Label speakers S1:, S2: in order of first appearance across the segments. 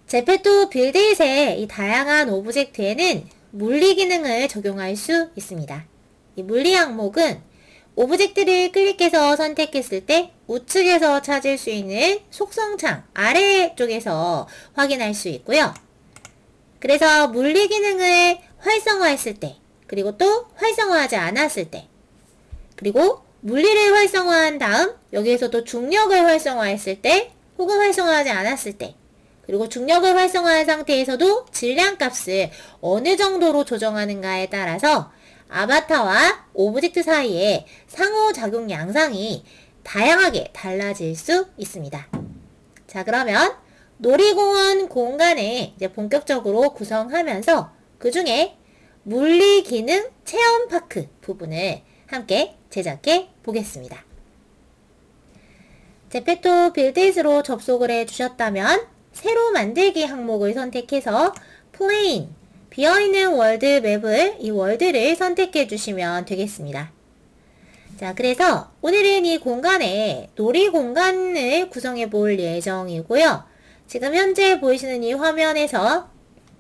S1: 제페토 빌드잇의 이 다양한 오브젝트에는 물리 기능을 적용할 수 있습니다. 이 물리 항목은 오브젝트를 클릭해서 선택했을 때 우측에서 찾을 수 있는 속성창 아래쪽에서 확인할 수 있고요. 그래서 물리 기능을 활성화했을 때, 그리고 또 활성화하지 않았을 때, 그리고 물리를 활성화한 다음 여기에서 또 중력을 활성화했을 때, 혹은 활성화하지 않았을 때, 그리고 중력을 활성화한 상태에서도 질량값을 어느 정도로 조정하는가에 따라서 아바타와 오브젝트 사이의 상호작용 양상이 다양하게 달라질 수 있습니다. 자, 그러면 놀이공원 공간을 이제 본격적으로 구성하면서 그 중에 물리 기능 체험 파크 부분을 함께 제작해 보겠습니다. 제페토 빌드잇으로 접속을 해 주셨다면 새로 만들기 항목을 선택해서 플레인, 비어있는 월드 맵을 이 월드를 선택해 주시면 되겠습니다. 자, 그래서 오늘은 이 공간에 놀이 공간을 구성해 볼 예정이고요. 지금 현재 보이시는 이 화면에서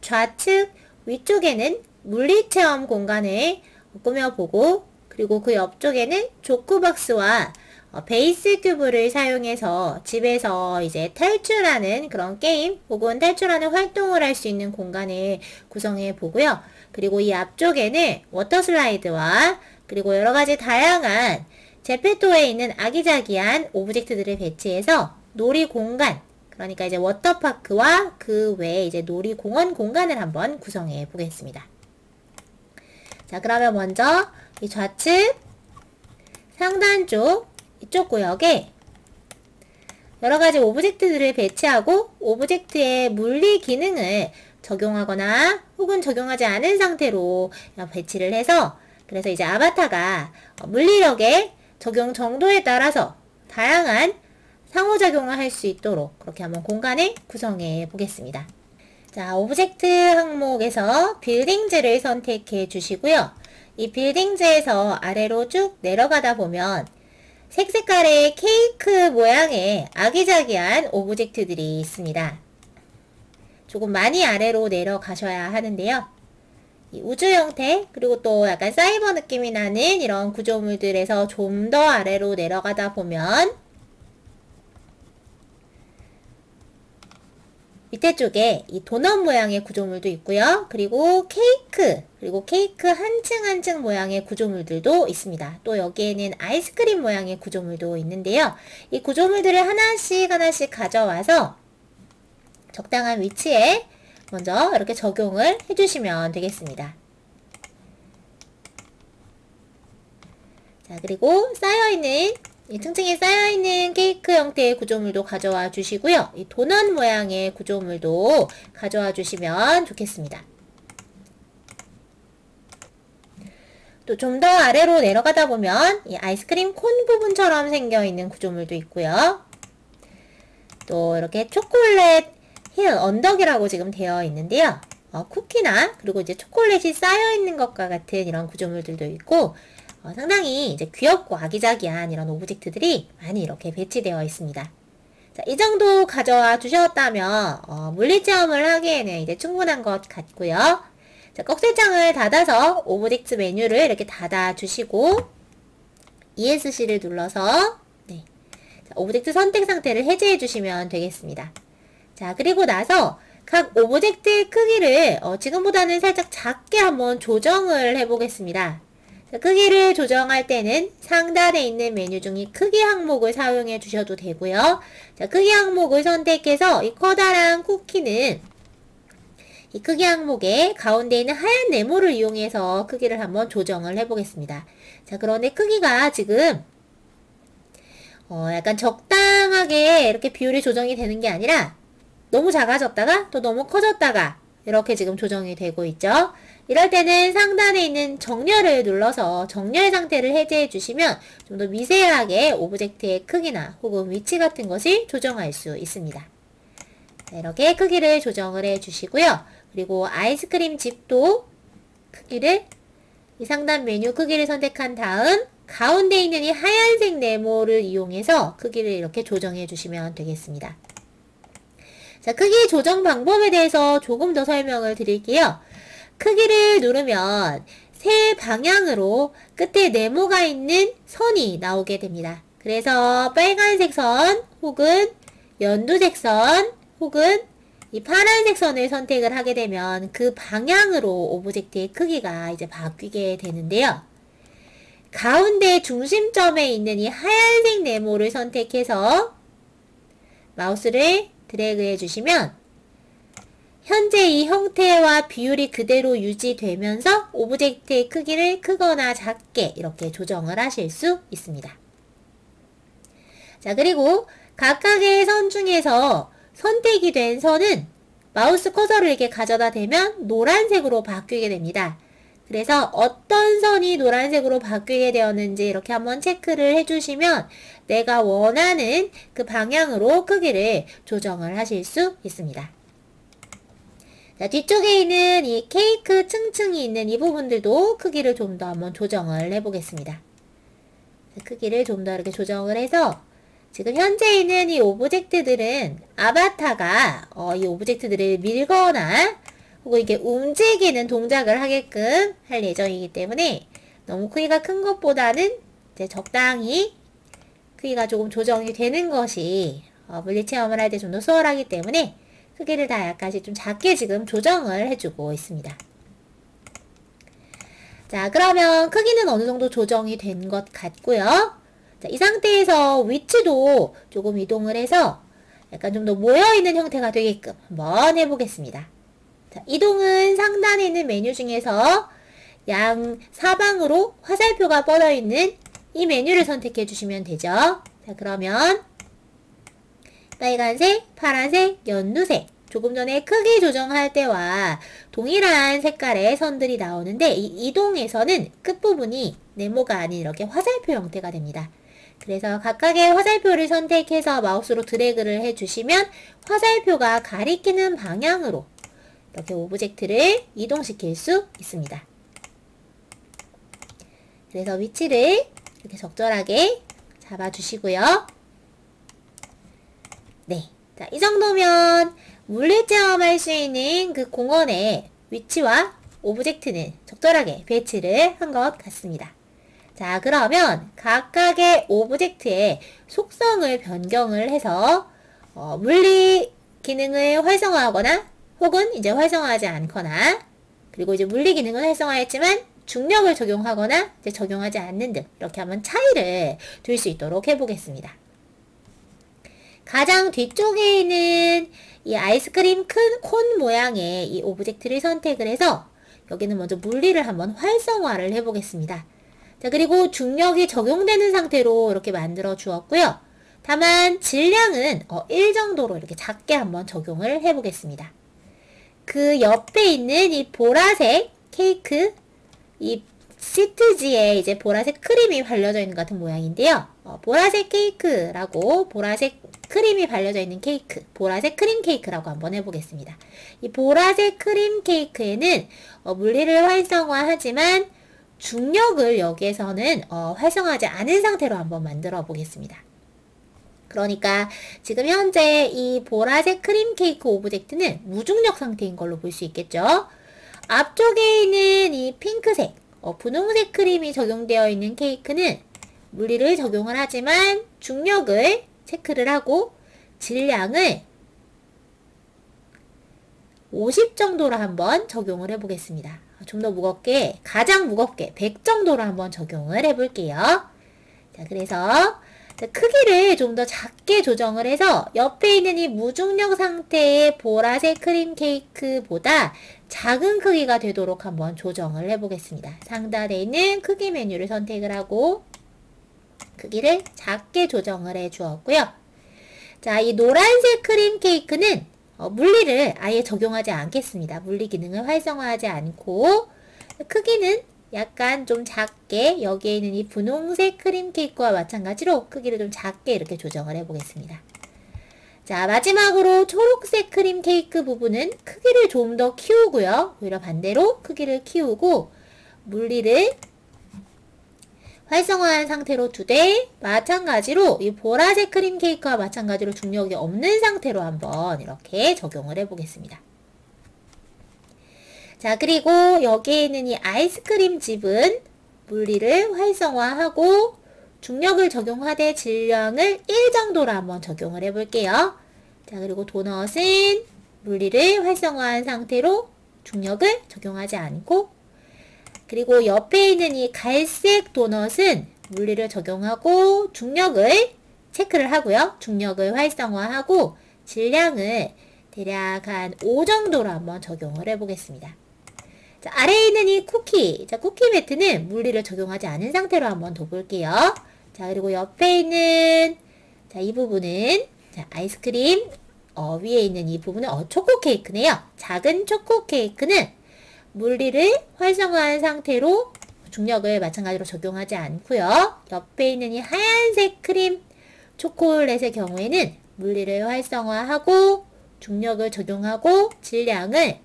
S1: 좌측 위쪽에는 물리체험 공간을 꾸며보고, 그리고 그 옆쪽에는 조크박스와 베이스 큐브를 사용해서 집에서 이제 탈출하는 그런 게임 혹은 탈출하는 활동을 할 수 있는 공간을 구성해 보고요. 그리고 이 앞쪽에는 워터 슬라이드와 그리고 여러가지 다양한 제페토에 있는 아기자기한 오브젝트들을 배치해서 놀이공간, 그러니까 이제 워터파크와 그 외에 이제 놀이공원 공간을 한번 구성해 보겠습니다. 자, 그러면 먼저 이 좌측 상단 쪽 이쪽 구역에 여러가지 오브젝트들을 배치하고 오브젝트의 물리 기능을 적용하거나 혹은 적용하지 않은 상태로 배치를 해서, 그래서 이제 아바타가 물리력의 적용 정도에 따라서 다양한 상호작용을 할 수 있도록 그렇게 한번 공간을 구성해 보겠습니다. 자, 오브젝트 항목에서 빌딩즈를 선택해 주시고요. 이 빌딩즈에서 아래로 쭉 내려가다 보면 색색깔의 케이크 모양의 아기자기한 오브젝트들이 있습니다. 조금 많이 아래로 내려가셔야 하는데요. 이 우주 형태, 그리고 또 약간 사이버 느낌이 나는 이런 구조물들에서 좀 더 아래로 내려가다 보면 밑에 쪽에 이 도넛 모양의 구조물도 있고요. 그리고 케이크 한 층 한 층 모양의 구조물들도 있습니다. 또 여기에는 아이스크림 모양의 구조물도 있는데요. 이 구조물들을 하나씩 하나씩 가져와서 적당한 위치에 먼저 이렇게 적용을 해주시면 되겠습니다. 자, 그리고 쌓여있는 이 층층이 쌓여있는 케이크 형태의 구조물도 가져와 주시고요. 이 도넛 모양의 구조물도 가져와 주시면 좋겠습니다. 또 좀 더 아래로 내려가다 보면 이 아이스크림 콘 부분처럼 생겨있는 구조물도 있고요. 또 이렇게 초콜릿 힐, 언덕이라고 지금 되어 있는데요. 쿠키나 그리고 이제 초콜릿이 쌓여있는 것과 같은 이런 구조물들도 있고, 상당히 이제 귀엽고 아기자기한 이런 오브젝트들이 많이 이렇게 배치되어 있습니다. 자, 이 정도 가져와 주셨다면 물리체험을 하기에는 이제 충분한 것 같고요. 자, 꺽쇠창을 닫아서 오브젝트 메뉴를 이렇게 닫아 주시고 ESC를 눌러서 네. 자, 오브젝트 선택 상태를 해제해 주시면 되겠습니다. 자, 그리고 나서 각 오브젝트의 크기를 지금보다는 살짝 작게 한번 조정을 해보겠습니다. 자, 크기를 조정할 때는 상단에 있는 메뉴 중 이 크기 항목을 사용해 주셔도 되고요. 자, 크기 항목을 선택해서 이 커다란 쿠키는 이 크기 항목의 가운데 있는 하얀 네모를 이용해서 크기를 한번 조정을 해보겠습니다. 자, 그런데 크기가 지금 약간 적당하게 이렇게 비율이 조정이 되는 게 아니라 너무 작아졌다가 또 너무 커졌다가 이렇게 지금 조정이 되고 있죠. 이럴 때는 상단에 있는 정렬을 눌러서 정렬 상태를 해제해 주시면 좀 더 미세하게 오브젝트의 크기나 혹은 위치 같은 것을 조정할 수 있습니다. 자, 이렇게 크기를 조정을 해 주시고요. 그리고 아이스크림 집도 크기를 이 상단 메뉴 크기를 선택한 다음 가운데 있는 이 하얀색 네모를 이용해서 크기를 이렇게 조정해 주시면 되겠습니다. 자, 크기 조정 방법에 대해서 조금 더 설명을 드릴게요. 크기를 누르면 세 방향으로 끝에 네모가 있는 선이 나오게 됩니다. 그래서 빨간색 선 혹은 연두색 선 혹은 이 파란색 선을 선택을 하게 되면 그 방향으로 오브젝트의 크기가 이제 바뀌게 되는데요. 가운데 중심점에 있는 이 하얀색 네모를 선택해서 마우스를 드래그 해주시면 현재 이 형태와 비율이 그대로 유지되면서 오브젝트의 크기를 크거나 작게 이렇게 조정을 하실 수 있습니다. 자, 그리고 각각의 선 중에서 선택이 된 선은 마우스 커서를 이렇게 가져다 대면 노란색으로 바뀌게 됩니다. 그래서 어떤 선이 노란색으로 바뀌게 되었는지 이렇게 한번 체크를 해주시면 내가 원하는 그 방향으로 크기를 조정을 하실 수 있습니다. 자, 뒤쪽에 있는 이 케이크 층층이 있는 이 부분들도 크기를 좀 더 한번 조정을 해보겠습니다. 자, 크기를 좀 더 이렇게 조정을 해서 지금 현재 있는 이 오브젝트들은 아바타가 이 오브젝트들을 밀거나 혹은 이게 움직이는 동작을 하게끔 할 예정이기 때문에 너무 크기가 큰 것보다는 이제 적당히 크기가 조금 조정이 되는 것이 물리체험을 할 때 좀 더 수월하기 때문에 크기를 다 약간씩 좀 작게 지금 조정을 해주고 있습니다. 자, 그러면 크기는 어느 정도 조정이 된 것 같고요. 자, 이 상태에서 위치도 조금 이동을 해서 약간 좀 더 모여있는 형태가 되게끔 한번 해보겠습니다. 자, 이동은 상단에 있는 메뉴 중에서 양 사방으로 화살표가 뻗어있는 이 메뉴를 선택해 주시면 되죠. 자, 그러면 빨간색, 파란색, 연두색 조금 전에 크기 조정할 때와 동일한 색깔의 선들이 나오는데 이 이동에서는 끝부분이 네모가 아닌 이렇게 화살표 형태가 됩니다. 그래서 각각의 화살표를 선택해서 마우스로 드래그를 해주시면 화살표가 가리키는 방향으로 이렇게 오브젝트를 이동시킬 수 있습니다. 그래서 위치를 이렇게 적절하게 잡아주시고요. 네. 자, 이 정도면 물리체험할 수 있는 그 공원의 위치와 오브젝트는 적절하게 배치를 한 것 같습니다. 자, 그러면 각각의 오브젝트의 속성을 변경을 해서 물리 기능을 활성화하거나 혹은 이제 활성화하지 않거나 그리고 이제 물리 기능을 활성화했지만 중력을 적용하거나 이제 적용하지 않는 등 이렇게 한번 차이를 둘 수 있도록 해보겠습니다. 가장 뒤쪽에 있는 이 아이스크림 큰 콘 모양의 이 오브젝트를 선택을 해서 여기는 먼저 물리를 한번 활성화를 해보겠습니다. 자, 그리고 중력이 적용되는 상태로 이렇게 만들어 주었고요. 다만 질량은 1 정도로 이렇게 작게 한번 적용을 해보겠습니다. 그 옆에 있는 이 보라색 케이크, 이 시트지에 이제 보라색 크림이 발려져 있는 것 같은 모양인데요. 보라색 케이크라고 보라색 크림이 발려져 있는 케이크, 보라색 크림 케이크라고 한번 해보겠습니다. 이 보라색 크림 케이크에는 물리를 활성화하지만 중력을 여기에서는 활성화하지 않은 상태로 한번 만들어 보겠습니다. 그러니까 지금 현재 이 보라색 크림 케이크 오브젝트는 무중력 상태인 걸로 볼 수 있겠죠. 앞쪽에 있는 이 핑크색, 분홍색 크림이 적용되어 있는 케이크는 물리를 적용을 하지만 중력을 체크를 하고 질량을 50 정도로 한번 적용을 해보겠습니다. 좀 더 무겁게, 가장 무겁게 100 정도로 한번 적용을 해볼게요. 자, 그래서 크기를 좀 더 작게 조정을 해서 옆에 있는 이 무중력 상태의 보라색 크림 케이크보다 작은 크기가 되도록 한번 조정을 해보겠습니다. 상단에 있는 크기 메뉴를 선택을 하고 크기를 작게 조정을 해 주었고요. 자, 이 노란색 크림 케이크는 물리를 아예 적용하지 않겠습니다. 물리 기능을 활성화하지 않고 크기는 약간 좀 작게 여기에 있는 이 분홍색 크림 케이크와 마찬가지로 크기를 좀 작게 이렇게 조정을 해보겠습니다. 자, 마지막으로 초록색 크림 케이크 부분은 크기를 좀 더 키우고요. 오히려 반대로 크기를 키우고 물리를 활성화한 상태로 두되 마찬가지로 이 보라색 크림 케이크와 마찬가지로 중력이 없는 상태로 한번 이렇게 적용을 해보겠습니다. 자, 그리고 여기에 있는 이 아이스크림 즙은 물리를 활성화하고 중력을 적용하되 질량을 1 정도로 한번 적용을 해볼게요. 자, 그리고 도넛은 물리를 활성화한 상태로 중력을 적용하지 않고, 그리고 옆에 있는 이 갈색 도넛은 물리를 적용하고 중력을 체크를 하고요. 중력을 활성화하고 질량을 대략 한 5 정도로 한번 적용을 해보겠습니다. 자, 아래에 있는 이 쿠키. 자, 쿠키 매트는 물리를 적용하지 않은 상태로 한번 둬볼게요. 자, 그리고 옆에 있는, 자, 이 부분은, 자, 아이스크림, 위에 있는 이 부분은, 초코 케이크네요. 작은 초코 케이크는 물리를 활성화한 상태로 중력을 마찬가지로 적용하지 않고요. 옆에 있는 이 하얀색 크림 초콜릿의 경우에는 물리를 활성화하고 중력을 적용하고 질량을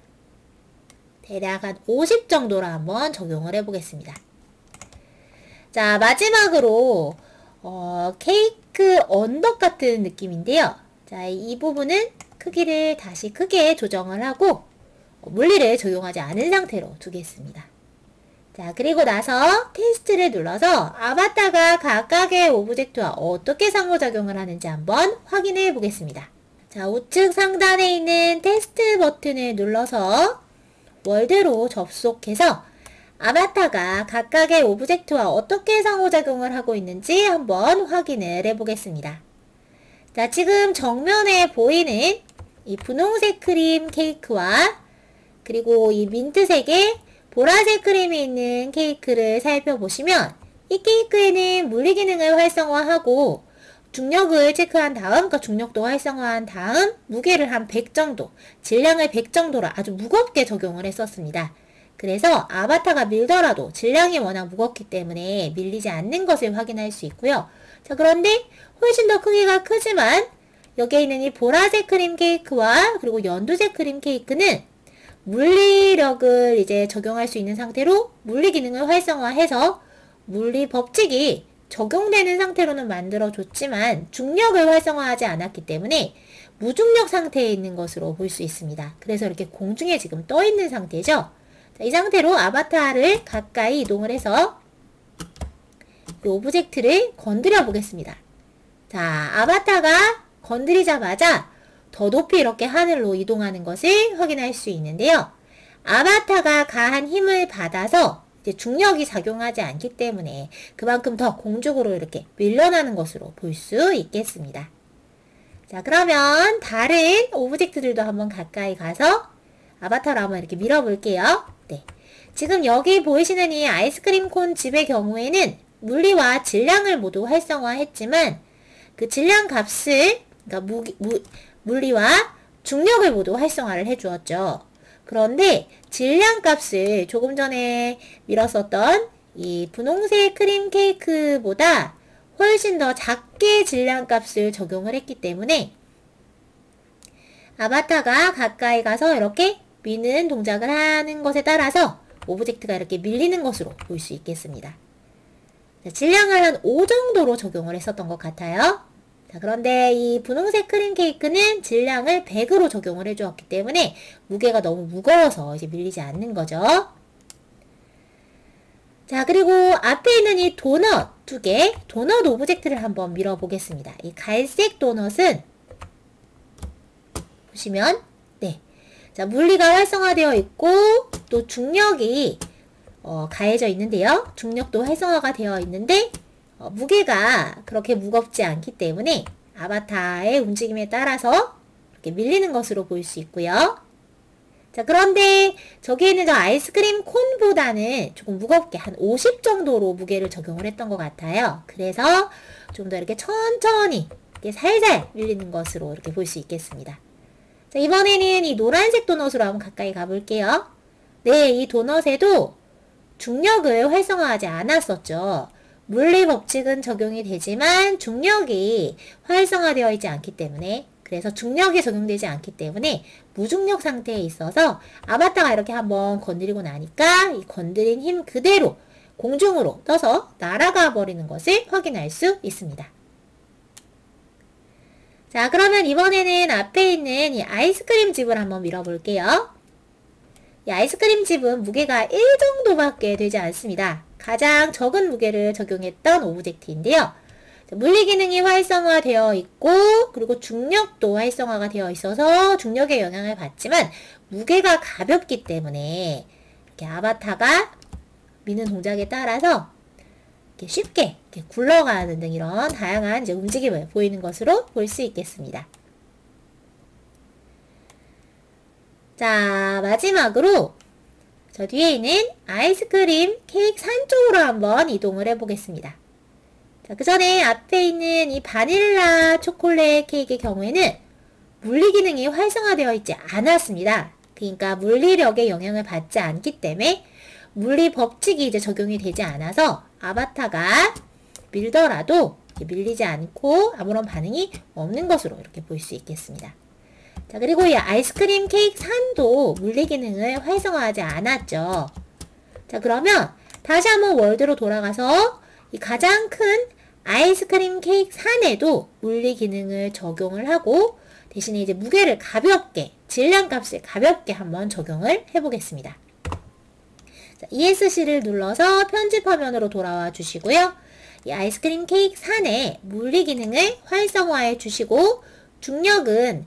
S1: 대략 한 50 정도로 한번 적용을 해보겠습니다. 자, 마지막으로 케이크 언덕 같은 느낌인데요. 자, 이 부분은 크기를 다시 크게 조정을 하고 물리를 적용하지 않은 상태로 두겠습니다. 자, 그리고 나서 테스트를 눌러서 아바타가 각각의 오브젝트와 어떻게 상호작용을 하는지 한번 확인해 보겠습니다. 자, 우측 상단에 있는 테스트 버튼을 눌러서 월드로 접속해서 아바타가 각각의 오브젝트와 어떻게 상호작용을 하고 있는지 한번 확인을 해보겠습니다. 자, 지금 정면에 보이는 이 분홍색 크림 케이크와 그리고 이 민트색의 보라색 크림이 있는 케이크를 살펴보시면 이 케이크에는 물리 기능을 활성화하고 중력을 체크한 다음, 그러니까 중력도 활성화한 다음 무게를 한 100 정도, 질량을 100 정도로 아주 무겁게 적용을 했었습니다. 그래서 아바타가 밀더라도 질량이 워낙 무겁기 때문에 밀리지 않는 것을 확인할 수 있고요. 자, 그런데 훨씬 더 크기가 크지만 여기에 있는 이 보라색 크림 케이크와 그리고 연두색 크림 케이크는 물리력을 이제 적용할 수 있는 상태로 물리 기능을 활성화해서 물리 법칙이 적용되는 상태로는 만들어줬지만 중력을 활성화하지 않았기 때문에 무중력 상태에 있는 것으로 볼 수 있습니다. 그래서 이렇게 공중에 지금 떠 있는 상태죠. 자, 이 상태로 아바타를 가까이 이동을 해서 이 오브젝트를 건드려 보겠습니다. 자, 아바타가 건드리자마자 더 높이 이렇게 하늘로 이동하는 것을 확인할 수 있는데요. 아바타가 가한 힘을 받아서 이제 중력이 작용하지 않기 때문에 그만큼 더 공중으로 이렇게 밀려나는 것으로 볼 수 있겠습니다. 자, 그러면 다른 오브젝트들도 한번 가까이 가서 아바타로 한번 이렇게 밀어볼게요. 네. 지금 여기 보이시는 이 아이스크림 콘 칩의 경우에는 물리와 질량을 모두 활성화했지만 그 질량 값을, 그러니까 물리와 중력을 모두 활성화를 해주었죠. 그런데 질량 값을 조금 전에 밀었었던 이 분홍색 크림 케이크보다 훨씬 더 작게 질량 값을 적용을 했기 때문에 아바타가 가까이 가서 이렇게 미는 동작을 하는 것에 따라서 오브젝트가 이렇게 밀리는 것으로 볼 수 있겠습니다. 자, 질량을 한 5 정도로 적용을 했었던 것 같아요. 자, 그런데 이 분홍색 크림 케이크는 질량을 100으로 적용을 해주었기 때문에 무게가 너무 무거워서 이제 밀리지 않는 거죠. 자, 그리고 앞에 있는 이 도넛 2개, 도넛 오브젝트를 한번 밀어보겠습니다. 이 갈색 도넛은 보시면, 네. 자, 물리가 활성화되어 있고, 또 중력이 가해져 있는데요. 중력도 활성화가 되어 있는데, 무게가 그렇게 무겁지 않기 때문에 아바타의 움직임에 따라서 이렇게 밀리는 것으로 볼 수 있고요. 자, 그런데 저기에 있는 저 아이스크림 콘보다는 조금 무겁게 한 50 정도로 무게를 적용을 했던 것 같아요. 그래서 좀 더 이렇게 천천히 이렇게 살살 밀리는 것으로 이렇게 볼 수 있겠습니다. 자, 이번에는 이 노란색 도넛으로 한번 가까이 가볼게요. 네, 이 도넛에도 중력을 활성화하지 않았었죠. 물리 법칙은 적용이 되지만 중력이 활성화되어 있지 않기 때문에, 그래서 중력이 적용되지 않기 때문에 무중력 상태에 있어서 아바타가 이렇게 한번 건드리고 나니까 이 건드린 힘 그대로 공중으로 떠서 날아가 버리는 것을 확인할 수 있습니다. 자, 그러면 이번에는 앞에 있는 이 아이스크림 집을 한번 밀어볼게요. 이 아이스크림 집은 무게가 1 정도밖에 되지 않습니다. 가장 적은 무게를 적용했던 오브젝트인데요. 물리 기능이 활성화되어 있고, 그리고 중력도 활성화가 되어 있어서 중력의 영향을 받지만 무게가 가볍기 때문에 이렇게 아바타가 미는 동작에 따라서 이렇게 쉽게 이렇게 굴러가는 등 이런 다양한 이제 움직임을 보이는 것으로 볼 수 있겠습니다. 자, 마지막으로 저 뒤에 있는 아이스크림 케이크 산 쪽으로 한번 이동을 해보겠습니다. 자, 그 전에 앞에 있는 이 바닐라 초콜릿 케이크의 경우에는 물리 기능이 활성화되어 있지 않았습니다. 그러니까 물리력의 영향을 받지 않기 때문에 물리 법칙이 이제 적용이 되지 않아서 아바타가 밀더라도 밀리지 않고 아무런 반응이 없는 것으로 이렇게 볼 수 있겠습니다. 자, 그리고 이 아이스크림 케이크 산도 물리 기능을 활성화하지 않았죠. 자, 그러면 다시 한번 월드로 돌아가서 이 가장 큰 아이스크림 케이크 산에도 물리 기능을 적용을 하고 대신에 이제 무게를 가볍게, 질량 값을 가볍게 한번 적용을 해보겠습니다. 자, ESC를 눌러서 편집 화면으로 돌아와 주시고요. 이 아이스크림 케이크 산에 물리 기능을 활성화해 주시고 중력은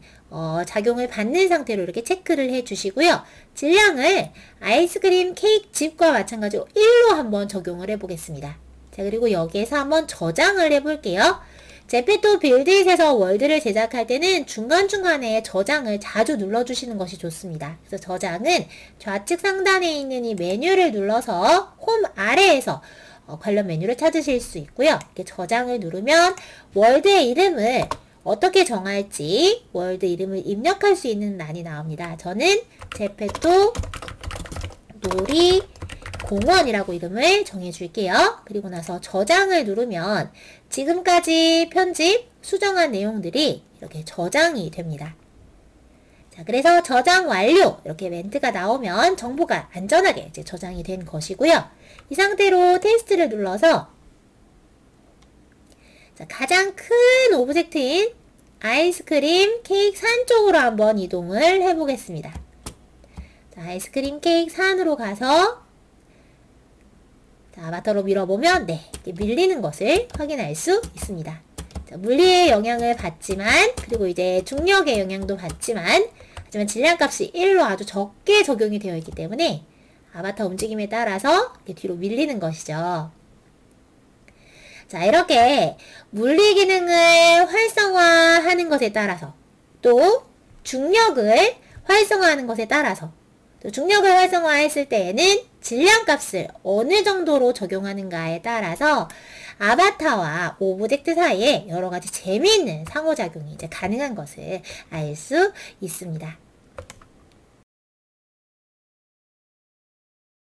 S1: 작용을 받는 상태로 이렇게 체크를 해 주시고요. 질량을 아이스크림 케이크 집과 마찬가지로 1로 한번 적용을 해 보겠습니다. 자, 그리고 여기에서 한번 저장을 해 볼게요. 제페토 빌드잇에서 월드를 제작할 때는 중간중간에 저장을 자주 눌러주시는 것이 좋습니다. 그래서 저장은 좌측 상단에 있는 이 메뉴를 눌러서 홈 아래에서 관련 메뉴를 찾으실 수 있고요. 이렇게 저장을 누르면 월드의 이름을 어떻게 정할지 월드 이름을 입력할 수 있는 란이 나옵니다. 저는 제페토 놀이 공원이라고 이름을 정해줄게요. 그리고 나서 저장을 누르면 지금까지 편집, 수정한 내용들이 이렇게 저장이 됩니다. 자, 그래서 저장 완료 이렇게 멘트가 나오면 정보가 안전하게 이제 저장이 된 것이고요. 이 상태로 테스트를 눌러서 자, 가장 큰 오브젝트인 아이스크림 케이크 산 쪽으로 한번 이동을 해보겠습니다. 자, 아이스크림 케이크 산으로 가서 자, 아바타로 밀어보면 네, 밀리는 것을 확인할 수 있습니다. 자, 물리의 영향을 받지만 그리고 이제 중력의 영향도 받지만 하지만 질량값이 1로 아주 적게 적용이 되어 있기 때문에 아바타 움직임에 따라서 뒤로 밀리는 것이죠. 자, 이렇게 물리 기능을 활성화하는 것에 따라서 또 중력을 활성화하는 것에 따라서 또 중력을 활성화했을 때에는 질량값을 어느 정도로 적용하는가에 따라서 아바타와 오브젝트 사이에 여러 가지 재미있는 상호작용이 이제 가능한 것을 알 수 있습니다.